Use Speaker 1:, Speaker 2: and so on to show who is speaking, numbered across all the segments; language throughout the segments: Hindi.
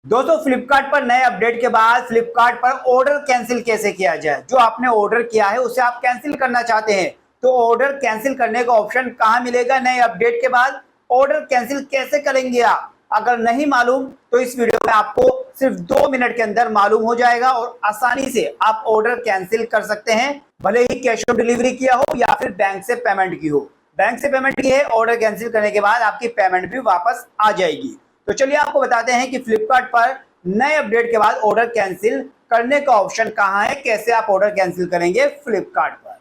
Speaker 1: दोस्तों फ्लिपकार्ट पर नए अपडेट के बाद फ्लिपकार्ट पर ऑर्डर कैंसिल कैसे किया जाए। जो आपने ऑर्डर किया है उसे आप कैंसिल करना चाहते हैं तो ऑर्डर कैंसिल करने का ऑप्शन कहां मिलेगा नए अपडेट के बाद, ऑर्डर कैंसिल कैसे करेंगे आप, अगर नहीं मालूम तो इस वीडियो में आपको सिर्फ 2 मिनट के अंदर मालूम हो जाएगा और आसानी से आप ऑर्डर कैंसिल कर सकते हैं, भले ही कैश ऑन डिलीवरी किया हो या फिर बैंक से पेमेंट की हो। बैंक से पेमेंट की है, ऑर्डर कैंसिल करने के बाद आपकी पेमेंट भी वापस आ जाएगी। तो चलिए आपको बताते हैं कि फ्लिपकार्ट पर नए अपडेट के बाद ऑर्डर कैंसिल करने का ऑप्शन कहां है, कैसे आप ऑर्डर कैंसिल करेंगे फ्लिपकार्ट पर।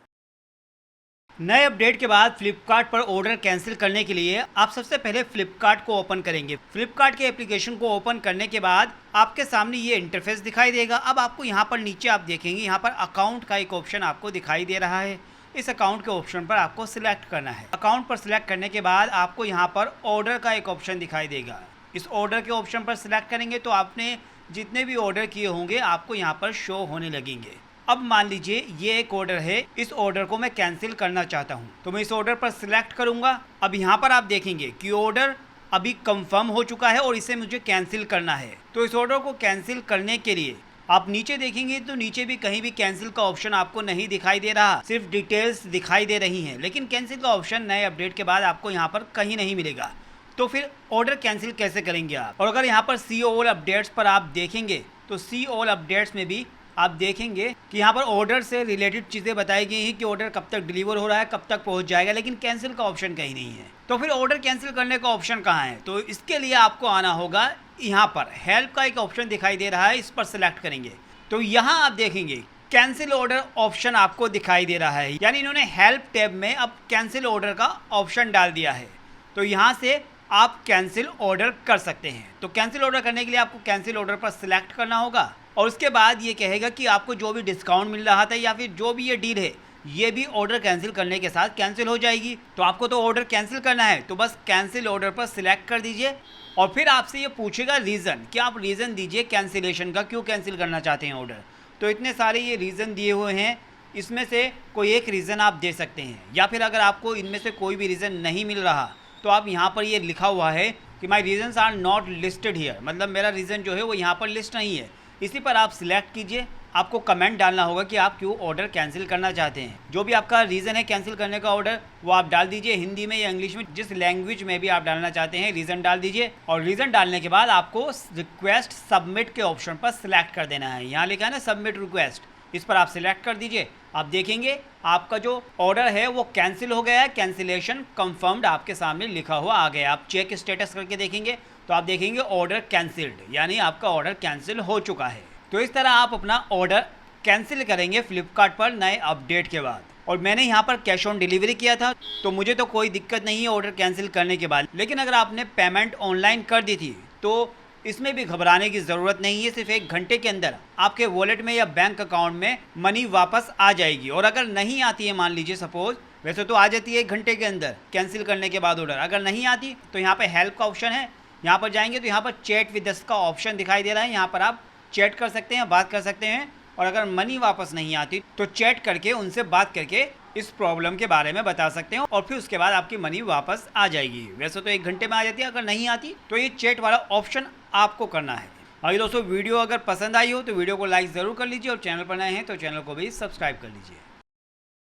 Speaker 2: नए अपडेट के बाद फ्लिपकार्ट पर ऑर्डर कैंसिल करने के लिए आप सबसे पहले फ्लिपकार्ट को ओपन करेंगे। फ्लिपकार्ट के एप्लीकेशन को ओपन करने के बाद आपके सामने ये इंटरफेस दिखाई देगा। अब आपको यहाँ पर नीचे आप देखेंगे, यहाँ पर अकाउंट का एक ऑप्शन आपको दिखाई दे रहा है। इस अकाउंट के ऑप्शन पर आपको सिलेक्ट करना है। अकाउंट पर सिलेक्ट करने के बाद आपको यहाँ पर ऑर्डर का एक ऑप्शन दिखाई देगा। इस ऑर्डर के ऑप्शन पर सिलेक्ट करेंगे तो आपने जितने भी ऑर्डर किए होंगे आपको यहाँ पर शो होने लगेंगे। अब मान लीजिए ये एक ऑर्डर है, इस ऑर्डर को मैं कैंसिल करना चाहता हूँ तो मैं इस ऑर्डर पर सिलेक्ट करूँगा। अब यहाँ पर आप देखेंगे कि ऑर्डर अभी कंफर्म हो चुका है और इसे मुझे कैंसिल करना है। तो इस ऑर्डर को कैंसिल करने के लिए आप नीचे देखेंगे तो नीचे भी कहीं भी कैंसिल का ऑप्शन आपको नहीं दिखाई दे रहा, सिर्फ डिटेल्स दिखाई दे रही हैं। लेकिन कैंसिल का ऑप्शन नए अपडेट के बाद आपको यहाँ पर कहीं नहीं मिलेगा। तो फिर ऑर्डर कैंसिल कैसे करेंगे आप? और अगर यहाँ पर सी ऑल अपडेट्स पर आप देखेंगे तो सी ऑल अपडेट्स में भी आप देखेंगे कि यहाँ पर ऑर्डर से रिलेटेड चीज़ें बताई गई हैं कि ऑर्डर कब तक डिलीवर हो रहा है, कब तक पहुँच जाएगा, लेकिन कैंसिल का ऑप्शन कहीं नहीं है। तो फिर ऑर्डर कैंसिल करने का ऑप्शन कहाँ है? तो इसके लिए आपको आना होगा, यहाँ पर हेल्प का एक ऑप्शन दिखाई दे रहा है, इस पर सिलेक्ट करेंगे तो यहाँ आप देखेंगे कैंसिल ऑर्डर ऑप्शन आपको दिखाई दे रहा है। यानी इन्होंने हेल्प टैब में अब कैंसिल ऑर्डर का ऑप्शन डाल दिया है। तो यहाँ से आप कैंसिल ऑर्डर कर सकते हैं। तो कैंसिल ऑर्डर करने के लिए आपको कैंसिल ऑर्डर पर सिलेक्ट करना होगा और उसके बाद ये कहेगा कि आपको जो भी डिस्काउंट मिल रहा था या फिर जो भी ये डील है ये भी ऑर्डर कैंसिल करने के साथ कैंसिल हो जाएगी। तो आपको तो ऑर्डर कैंसिल करना है तो बस कैंसिल ऑर्डर पर सिलेक्ट कर दीजिए और फिर आपसे ये पूछेगा रीज़न कि आप रीज़न दीजिए कैंसिलेशन का, क्यों कैंसिल करना चाहते हैं ऑर्डर। तो इतने सारे ये रीज़न दिए हुए हैं, इसमें से कोई एक रीज़न आप दे सकते हैं या फिर अगर आपको इनमें से कोई भी रीज़न नहीं मिल रहा तो आप यहाँ पर ये लिखा हुआ है कि my reasons are not listed here, मतलब मेरा रीज़न जो है वो यहाँ पर लिस्ट नहीं है। इसी पर आप सिलेक्ट कीजिए। आपको कमेंट डालना होगा कि आप क्यों ऑर्डर कैंसिल करना चाहते हैं। जो भी आपका रीज़न है कैंसिल करने का ऑर्डर वो आप डाल दीजिए, हिंदी में या इंग्लिश में, जिस लैंग्वेज में भी आप डालना चाहते हैं रीज़न डाल दीजिए। और रीज़न डालने के बाद आपको रिक्वेस्ट सबमिट के ऑप्शन पर सिलेक्ट कर देना है। यहाँ लिखा है ना सबमिट रिक्वेस्ट, इस पर आप सिलेक्ट कर दीजिए। आप देखेंगे आपका जो ऑर्डर है वो कैंसिल हो गया है, कैंसिलेशन कंफर्म्ड आपके सामने लिखा हुआ आ गया। आप चेक स्टेटस करके देखेंगे तो आप देखेंगे ऑर्डर कैंसिल्ड, यानी आपका ऑर्डर कैंसिल हो चुका है। तो इस तरह आप अपना ऑर्डर कैंसिल करेंगे फ्लिपकार्ट पर नए अपडेट के बाद। और मैंने यहाँ पर कैश ऑन डिलीवरी किया था तो मुझे तो कोई दिक्कत नहीं है ऑर्डर कैंसिल करने के बाद। लेकिन अगर आपने पेमेंट ऑनलाइन कर दी थी तो इसमें भी घबराने की ज़रूरत नहीं है। सिर्फ 1 घंटे के अंदर आपके वॉलेट में या बैंक अकाउंट में मनी वापस आ जाएगी। और अगर नहीं आती है, मान लीजिए सपोज, वैसे तो आ जाती है 1 घंटे के अंदर कैंसिल करने के बाद ऑर्डर, अगर नहीं आती तो यहाँ पे हेल्प का ऑप्शन है, यहाँ पर जाएंगे तो यहाँ पर चैट विद अस का ऑप्शन दिखाई दे रहा है। यहाँ पर आप चैट कर सकते हैं, बात कर सकते हैं। और अगर मनी वापस नहीं आती तो चैट करके उनसे बात करके इस प्रॉब्लम के बारे में बता सकते हैं और फिर उसके बाद आपकी मनी वापस आ जाएगी। वैसे तो 1 घंटे में आ जाती है, अगर नहीं आती तो ये चैट वाला ऑप्शन आपको करना है। और दोस्तों वीडियो अगर पसंद आई हो तो वीडियो को लाइक ज़रूर कर लीजिए और चैनल पर नए हैं तो चैनल को भी सब्सक्राइब कर लीजिए।